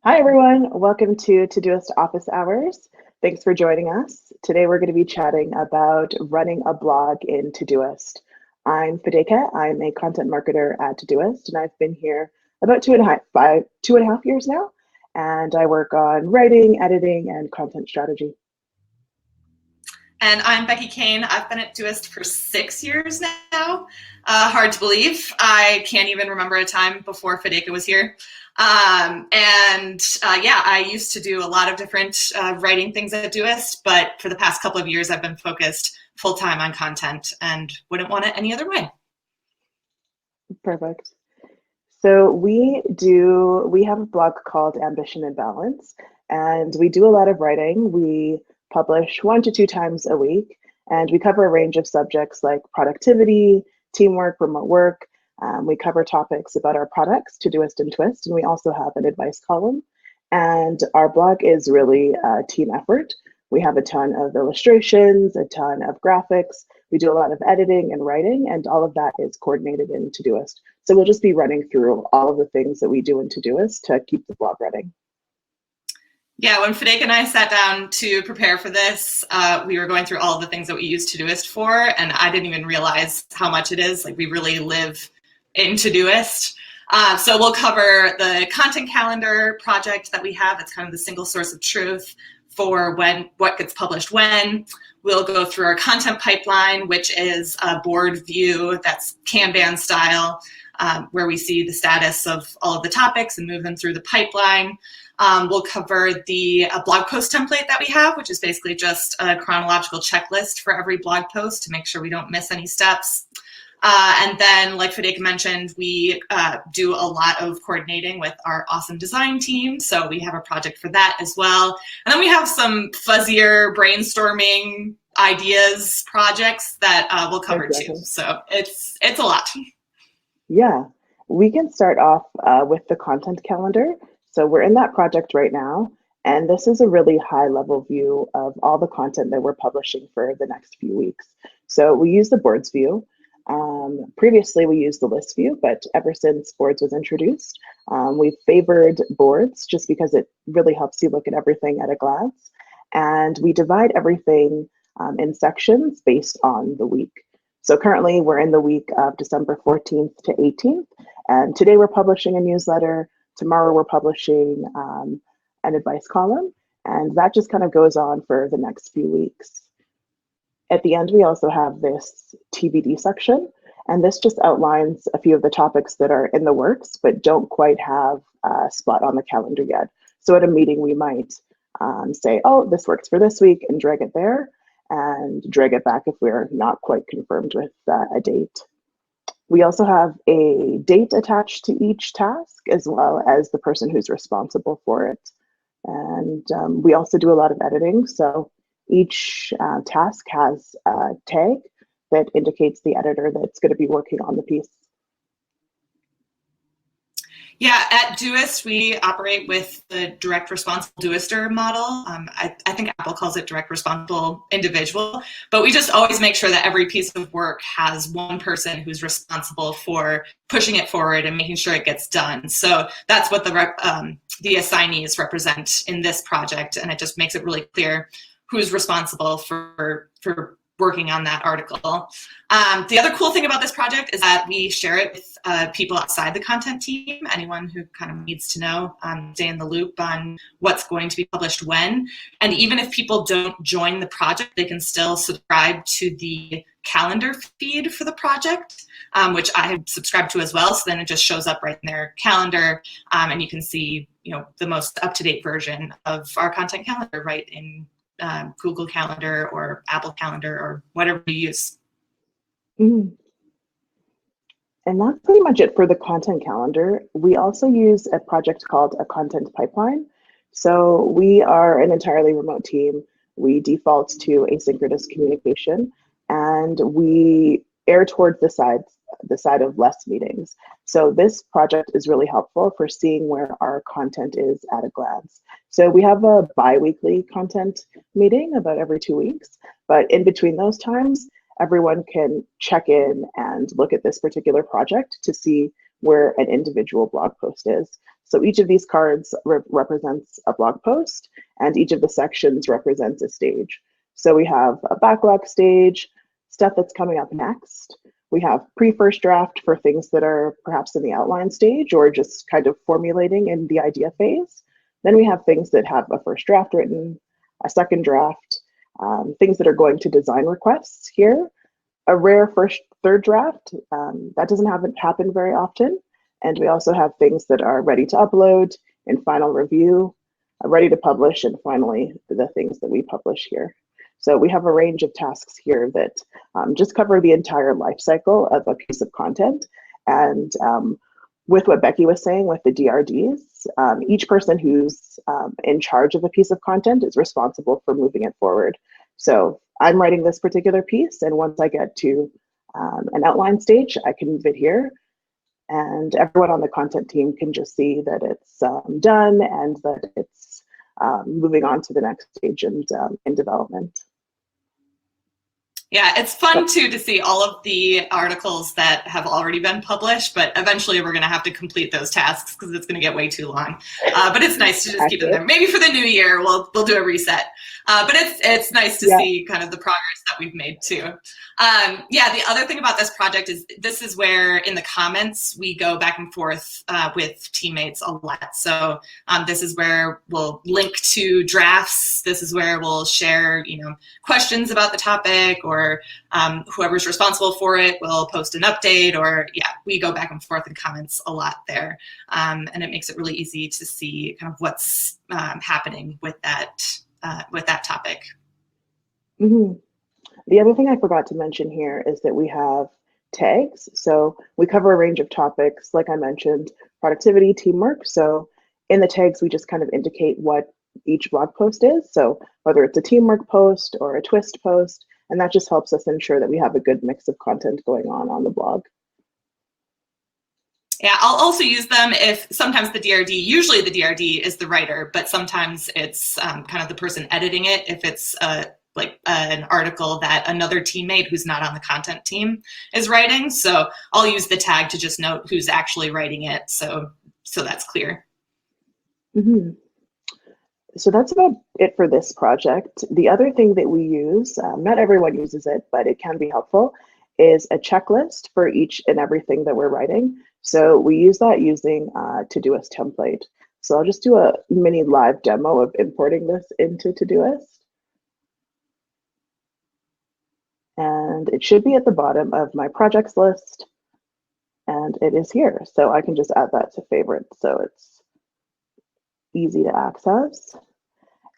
Hi, everyone. Welcome to Todoist Office Hours. Thanks for joining us. Today, we're going to be chatting about running a blog in Todoist. I'm Fadeke. I'm a content marketer at Todoist, and I've been here about 2.5 years now. And I work on writing, editing, and content strategy. And I'm Becky Kane. I've been at Doist for 6 years now. Hard to believe. I can't even remember a time before Fadeke was here. I used to do a lot of different writing things at Doist, but for the past couple of years, I've been focused full-time on content and wouldn't want it any other way. Perfect. So we have a blog called Ambition and Balance, and we do a lot of writing. We publish 1 to 2 times a week, and we cover a range of subjects like productivity, teamwork, remote work. We cover topics about our products, Todoist and Twist, and we also have an advice column. And our blog is really a team effort. We have a ton of illustrations, a ton of graphics. We do a lot of editing and writing, and all of that is coordinated in Todoist. So we'll just be running through all of the things that we do in Todoist to keep the blog running. Yeah, when Fadeke and I sat down to prepare for this, we were going through all of the things that we use Todoist for, and I didn't even realize how much it is. Like, we really live in Todoist. So we'll cover the content calendar project that we have. It's kind of the single source of truth for what gets published when. We'll go through our content pipeline, which is a board view that's Kanban style, where we see the status of all of the topics and move them through the pipeline. We'll cover the blog post template that we have, which is basically just a chronological checklist for every blog post to make sure we don't miss any steps. And then, like Fadeke mentioned, we do a lot of coordinating with our awesome design team. So we have a project for that as well. And then we have some fuzzier brainstorming ideas projects that we'll cover too. So it's a lot. Yeah, we can start off with the content calendar. So we're in that project right now, and this is a really high-level view of all the content that we're publishing for the next few weeks. So we use the boards view. Previously, we used the list view, but ever since boards was introduced, we've favored boards just because it really helps you look at everything at a glance. And we divide everything in sections based on the week. So currently, we're in the week of December 14th to 18th, and today we're publishing a newsletter. Tomorrow we're publishing an advice column, and that just kind of goes on for the next few weeks. At the end, we also have this TBD section, and this just outlines a few of the topics that are in the works, but don't quite have a spot on the calendar yet. So at a meeting, we might say, oh, this works for this week, and drag it there, and drag it back if we're not quite confirmed with a date. We also have a date attached to each task, as well as the person who's responsible for it. And we also do a lot of editing. So each task has a tag that indicates the editor that's going to be working on the piece. Yeah, at Doist, we operate with the direct responsible Doister model. I think Apple calls it direct responsible individual, but we just always make sure that every piece of work has one person who's responsible for pushing it forward and making sure it gets done. So that's what the assignees represent in this project, and it just makes it really clear who's responsible for working on that article. The other cool thing about this project is that we share it with people outside the content team, anyone who kind of needs to know, stay in the loop on what's going to be published when. And even if people don't join the project, they can still subscribe to the calendar feed for the project, which I have subscribed to as well. So then it just shows up right in their calendar, and you can see, the most up-to-date version of our content calendar right in Google Calendar or Apple Calendar or whatever you use. And that's pretty much it for the content calendar. We also use a project called a content pipeline. So we are an entirely remote team. We default to asynchronous communication, and we err towards the side of less meetings. So this project is really helpful for seeing where our content is at a glance. So we have a bi-weekly content meeting about every 2 weeks, but in between those times, everyone can check in and look at this particular project to see where an individual blog post is. So each of these cards represents a blog post, and each of the sections represents a stage. So we have a backlog stage, stuff that's coming up next. We have pre-first draft for things that are perhaps in the outline stage or just kind of formulating in the idea phase. Then we have things that have a first draft written, a second draft, things that are going to design requests here, a rare third draft. That doesn't happen very often. And we also have things that are ready to upload in final review, ready to publish, and finally the things that we publish here. So we have a range of tasks here that just cover the entire life cycle of a piece of content. And with what Becky was saying with the DRDs, each person who's in charge of a piece of content is responsible for moving it forward. So I'm writing this particular piece, and once I get to an outline stage, I can move it here, and everyone on the content team can just see that it's done and that it's moving on to the next stage and in development. Yeah, it's fun too to see all of the articles that have already been published, but eventually we're going to have to complete those tasks because it's going to get way too long. But it's nice to just keep them there. Maybe for the new year we'll do a reset. But it's nice to see kind of the progress that we've made too. Yeah, the other thing about this project is this is where in the comments we go back and forth with teammates a lot. So this is where we'll link to drafts. This is where we'll share, questions about the topic, or whoever's responsible for it will post an update, or we go back and forth in comments a lot there. And it makes it really easy to see kind of what's happening with that topic. Mm-hmm. The other thing I forgot to mention here is that we have tags. So we cover a range of topics, like I mentioned, productivity, teamwork. So in the tags, we just kind of indicate what each blog post is. So whether it's a teamwork post or a twist post, and that just helps us ensure that we have a good mix of content going on the blog. Yeah, I'll also use them if sometimes usually the DRD is the writer, but sometimes it's kind of the person editing it if it's like an article that another teammate who's not on the content team is writing. So I'll use the tag to just note who's actually writing it, so that's clear. Mm-hmm. So that's about it for this project. The other thing that we use, not everyone uses it, but it can be helpful, is a checklist for each and everything that we're writing. So we use that using Todoist template. So I'll just do a mini live demo of importing this into Todoist. And it should be at the bottom of my projects list. And it is here. So I can just add that to favorites. So it's easy to access.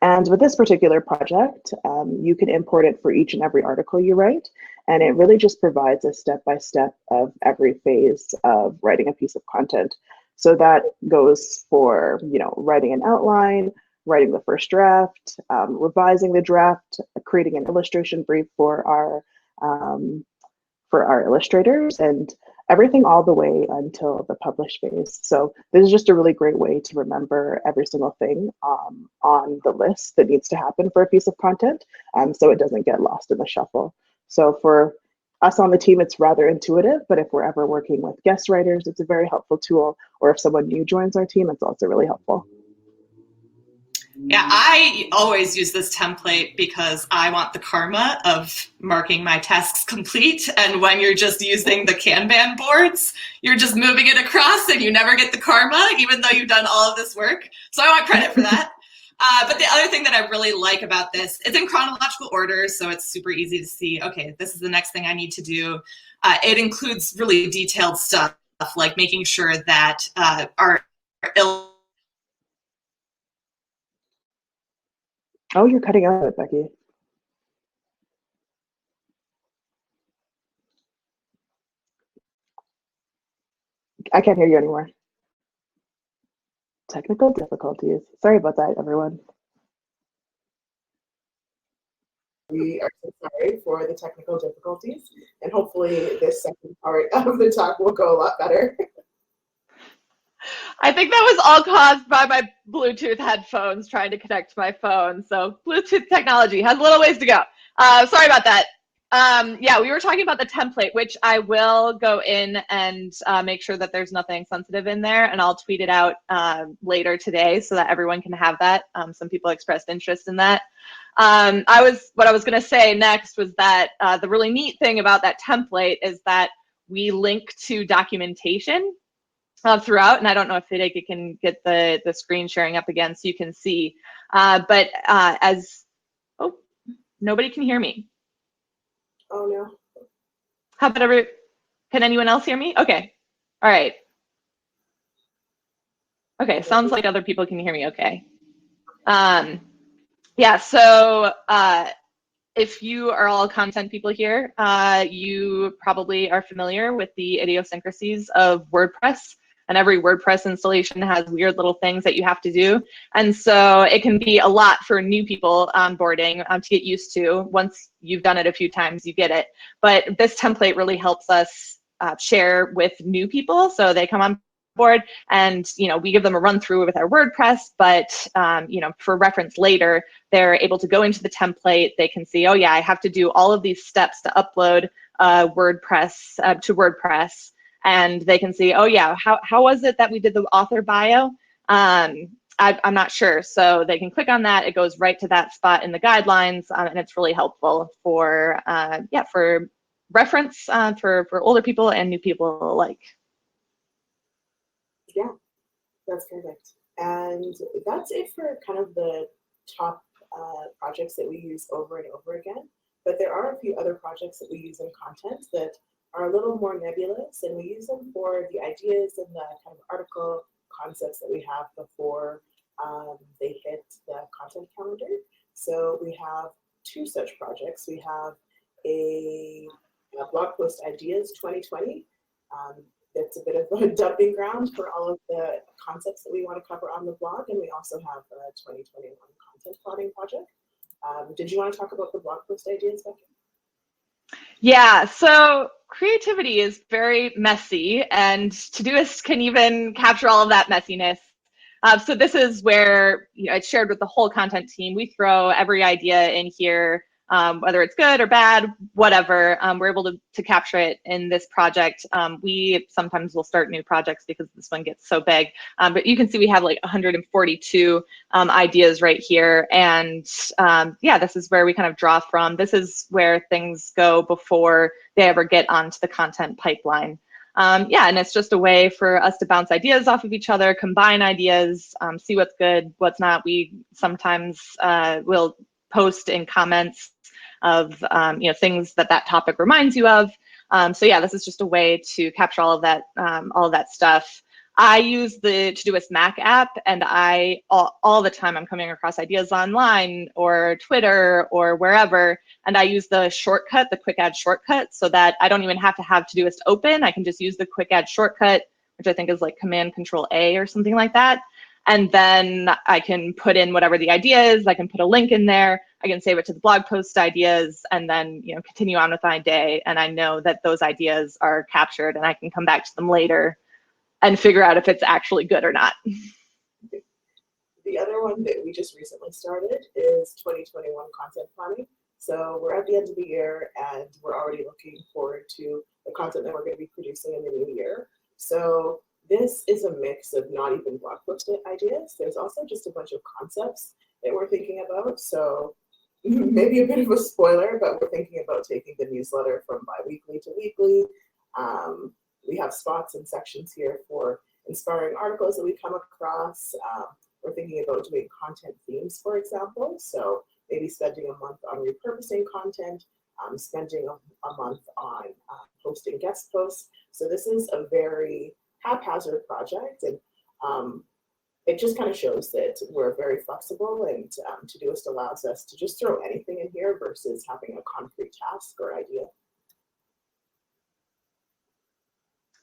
And with this particular project, you can import it for each and every article you write. And it really just provides a step-by-step of every phase of writing a piece of content. So that goes for, writing an outline, writing the first draft, revising the draft, creating an illustration brief for our illustrators, and everything all the way until the publish phase. So this is just a really great way to remember every single thing on the list that needs to happen for a piece of content, so it doesn't get lost in the shuffle. So for us on the team, it's rather intuitive, but if we're ever working with guest writers, it's a very helpful tool, or if someone new joins our team, it's also really helpful. Yeah, I always use this template because I want the karma of marking my tasks complete. And when you're just using the Kanban boards, you're just moving it across and you never get the karma, even though you've done all of this work. So I want credit for that. But the other thing that I really like about this, it's in chronological order, so it's super easy to see, okay, this is the next thing I need to do. It includes really detailed stuff, like making sure that our Oh, you're cutting out of it, Becky. I can't hear you anymore. Technical difficulties. Sorry about that, everyone. We are so sorry for the technical difficulties, and hopefully this second part of the talk will go a lot better. I think that was all caused by my Bluetooth headphones trying to connect to my phone. So Bluetooth technology has a little ways to go. Sorry about that. Yeah, we were talking about the template, which I will go in and make sure that there's nothing sensitive in there, and I'll tweet it out later today so that everyone can have that. Some people expressed interest in that. What I was going to say next was that the really neat thing about that template is that we link to documentation throughout, and I don't know if Fadeke can get the screen sharing up again so you can see. But oh, nobody can hear me. Oh no. How about can anyone else hear me? Okay. All right. Okay, sounds like other people can hear me okay. Yeah, so if you are all content people here, you probably are familiar with the idiosyncrasies of WordPress, and every WordPress installation has weird little things that you have to do. And so it can be a lot for new people onboarding to get used to. Once you've done it a few times, you get it. But this template really helps us share with new people. So they come on board and we give them a run through with our WordPress, but for reference later, they're able to go into the template. They can see, oh yeah, I have to do all of these steps to upload WordPress to WordPress. And they can see, oh yeah, how was it that we did the author bio? I'm not sure. So they can click on that. It goes right to that spot in the guidelines, and it's really helpful for for reference for older people and new people alike. Yeah, that's perfect. And that's it for kind of the top projects that we use over and over again. But there are a few other projects that we use in content that are a little more nebulous, and we use them for the ideas and the kind of article concepts that we have before they hit the content calendar. So we have two such projects. We have a blog post ideas 2020. It's a bit of a dumping ground for all of the concepts that we want to cover on the blog, and we also have a 2021 content plotting project. Did you want to talk about the blog post ideas, Becky? Yeah, so creativity is very messy, and Todoist can even capture all of that messiness. So this is where it's shared with the whole content team. We throw every idea in here, whether it's good or bad, whatever. We're able to capture it in this project. We sometimes will start new projects because this one gets so big. But you can see we have like 142 ideas right here. And yeah, this is where we kind of draw from. This is where things go before they ever get onto the content pipeline. Yeah, and it's just a way for us to bounce ideas off of each other, combine ideas, see what's good, what's not. We sometimes will post in comments of things that topic reminds you of. So yeah, this is just a way to capture all of that stuff. I use the Todoist Mac app, and all the time I'm coming across ideas online or Twitter or wherever, and I use the shortcut, the quick add shortcut, so that I don't even have to have Todoist open. I can just use the quick add shortcut, which I think is like Command Control A or something like that. And then I can put in whatever the idea is. I can put a link in there. I can save it to the blog post ideas, and then continue on with my day. And I know that those ideas are captured, and I can come back to them later and figure out if it's actually good or not. The other one that we just recently started is 2021 content planning. So we're at the end of the year, and we're already looking forward to the content that we're going to be producing in the new year. So this is a mix of not even blog post ideas. There's also just a bunch of concepts that we're thinking about. So maybe a bit of a spoiler, but we're thinking about taking the newsletter from bi-weekly to weekly. We have spots and sections here for inspiring articles that we come across. We're thinking about doing content themes, for example. So maybe spending a month on repurposing content, spending a month on posting guest posts. So this is a very haphazard project, and it just kind of shows that we're very flexible, and Todoist allows us to just throw anything in here versus having a concrete task or idea.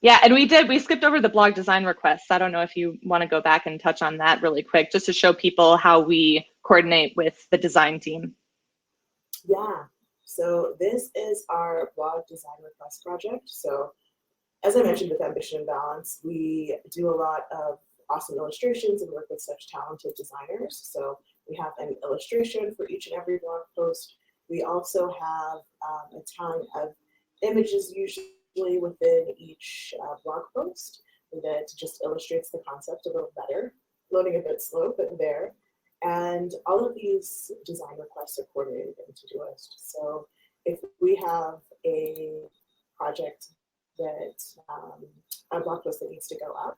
Yeah, and we skipped over the blog design requests. I don't know if you want to go back and touch on that really quick, just to show people how we coordinate with the design team. Yeah, so this is our blog design request project. So as I mentioned with Ambition and Balance, we do a lot of awesome illustrations and work with such talented designers. So we have an illustration for each and every blog post. We also have a ton of images usually within each blog post that just illustrates the concept a little better. Loading a bit slow, but there. And all of these design requests are coordinated into Todoist. So if we have a project that, a blog post that needs to go up,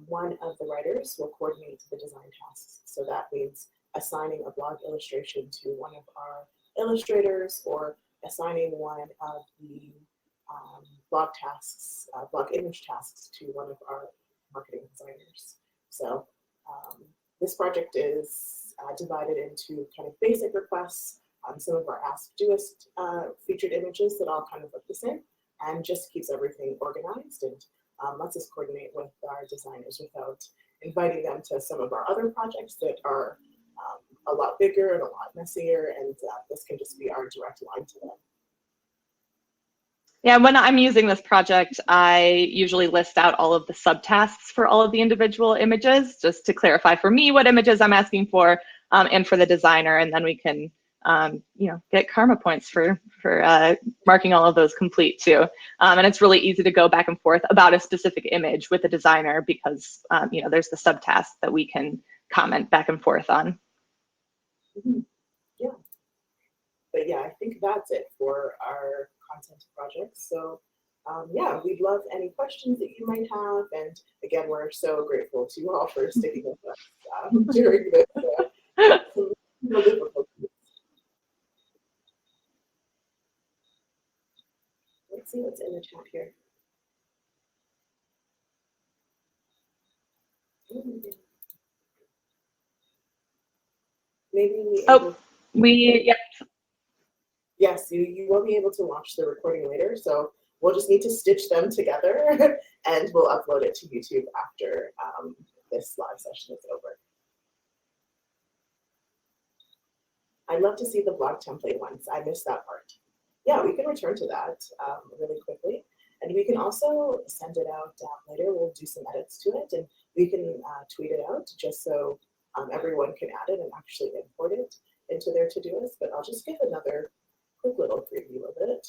one of the writers will coordinate the design tasks. So that means assigning a blog illustration to one of our illustrators or assigning one of the blog tasks, blog image tasks to one of our marketing designers. So this project is divided into kind of basic requests, some of our Ask Doist featured images that all kind of look the same, and just keeps everything organized and lets us coordinate with our designers without inviting them to some of our other projects that are a lot bigger and a lot messier, and this can just be our direct line to them. Yeah, when I'm using this project, I usually list out all of the subtasks for all of the individual images, just to clarify for me what images I'm asking for, and for the designer, and then we can, get karma points for marking all of those complete too. And it's really easy to go back and forth about a specific image with the designer because, there's the subtasks that we can comment back and forth on. Mm-hmm. Yeah. But yeah, I think that's it for our content projects. So yeah, we'd love any questions that you might have. And again, we're so grateful to you all for sticking with us during this difficulties. Let's see what's in the chat here. Maybe Yep. Yes, you will be able to watch the recording later, so we'll just need to stitch them together and we'll upload it to YouTube after this live session is over. I'd love to see the blog template once. I missed that part. Yeah, we can return to that really quickly. And we can also send it out later. We'll do some edits to it and we can tweet it out just so everyone can add it and actually import it into their Todoist. But I'll just give another quick little preview of it.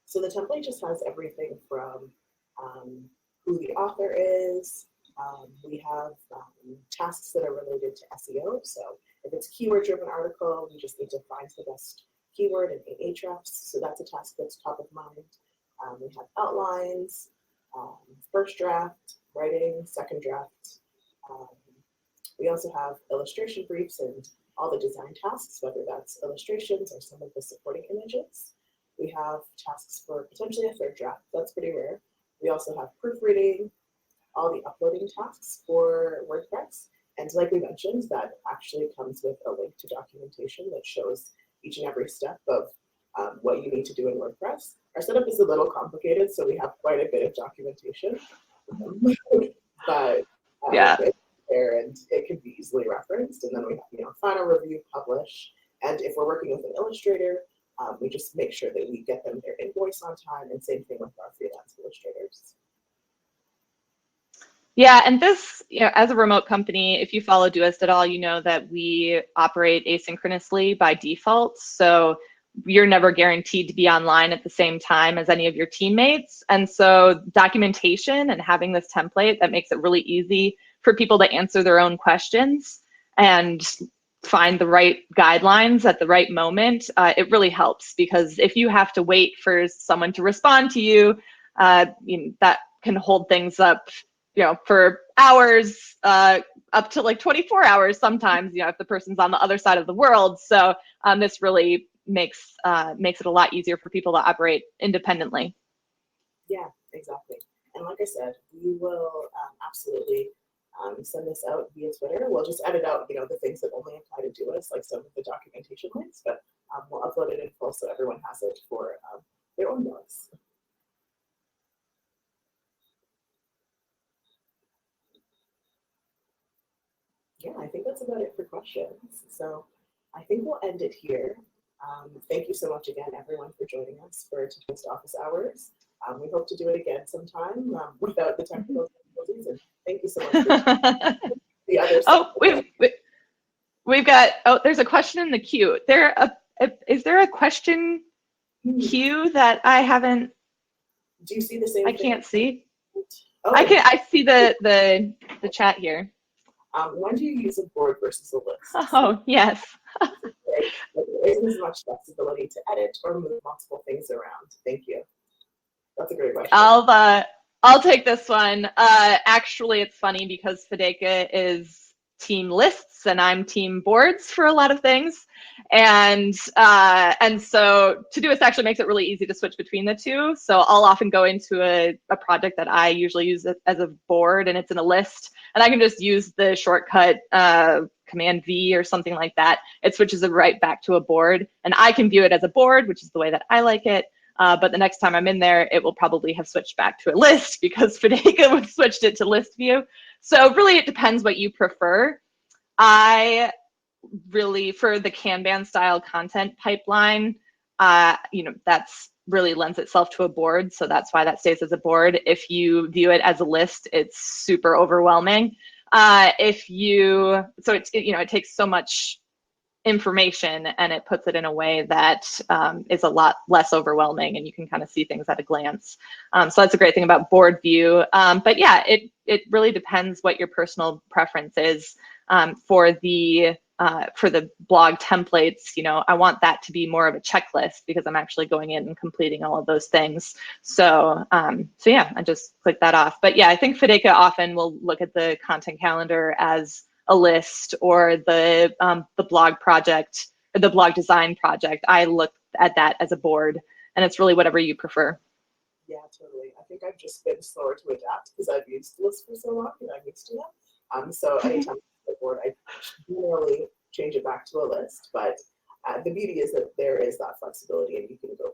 So the template just has everything from who the author is. We have tasks that are related to SEO. So if it's keyword-driven article, we just need to find the best keyword in Ahrefs. So that's a task that's top of mind. We have outlines, first draft, writing, second draft. We also have illustration briefs and all the design tasks, whether that's illustrations or some of the supporting images. We have tasks for potentially a third draft. That's pretty rare. We also have proofreading, all the uploading tasks for WordPress. And like we mentioned, that actually comes with a link to documentation that shows each and every step of what you need to do in WordPress. Our setup is a little complicated, so we have quite a bit of documentation. But yeah, it's there and it can be easily referenced. And then we have, final review, publish. And if we're working with an illustrator, we just make sure that we get them their invoice on time, and same thing with our freelance illustrators. Yeah, and this, as a remote company, if you follow Doist at all, you know that we operate asynchronously by default. So you're never guaranteed to be online at the same time as any of your teammates. And so documentation and having this template that makes it really easy for people to answer their own questions and find the right guidelines at the right moment, it really helps, because if you have to wait for someone to respond to you, that can hold things up, for hours, up to like 24 hours sometimes, if the person's on the other side of the world. So this really makes it a lot easier for people to operate independently. Yeah, exactly. And like I said, we will absolutely send this out via Twitter. We'll just edit out, the things that only apply to Doist, like some of the documentation links, but we'll upload it in full so everyone has it for their own notes. Yeah, I think that's about it for questions. So I think we'll end it here. Thank you so much again, everyone, for joining us for Todoist Office Hours. We hope to do it again sometime without the technical difficulties. And thank you so much for the other Oh, we've got, oh, there's a question in the queue. Is there a question queue that I haven't? Do you see the same I thing? can't see. Oh. I see the chat here. When do you use a board versus a list? Oh, yes. There isn't as much flexibility to edit or move multiple things around. Thank you. That's a great question. I'll take this one. Actually, it's funny because Fadeke is team lists and I'm team boards for a lot of things, and so Todoist actually makes it really easy to switch between the two. So I'll often go into a project that I usually use as a board, and it's in a list, and I can just use the shortcut Command V or something like that. It switches it right back to a board, and I can view it as a board, which is the way that I like it. But the next time I'm in there, it will probably have switched back to a list because Fadeke switched it to list view. So really, it depends what you prefer. I really, for the Kanban style content pipeline, that's really lends itself to a board. So that's why that stays as a board. If you view it as a list, it's super overwhelming. It takes so much information and it puts it in a way that is a lot less overwhelming, and you can kind of see things at a glance. So that's a great thing about board view. But yeah, it really depends what your personal preference is. For the blog templates, I want that to be more of a checklist because I'm actually going in and completing all of those things. So yeah, I just click that off. But yeah, I think Fadeke often will look at the content calendar as a list, or the blog project, or the blog design project. I look at that as a board, and it's really whatever you prefer. Yeah, totally. I think I've just been slower to adapt because I've used lists for so long and I'm used to them. So anytime I get bored, I generally change it back to a list. But the beauty is that there is that flexibility, and you can go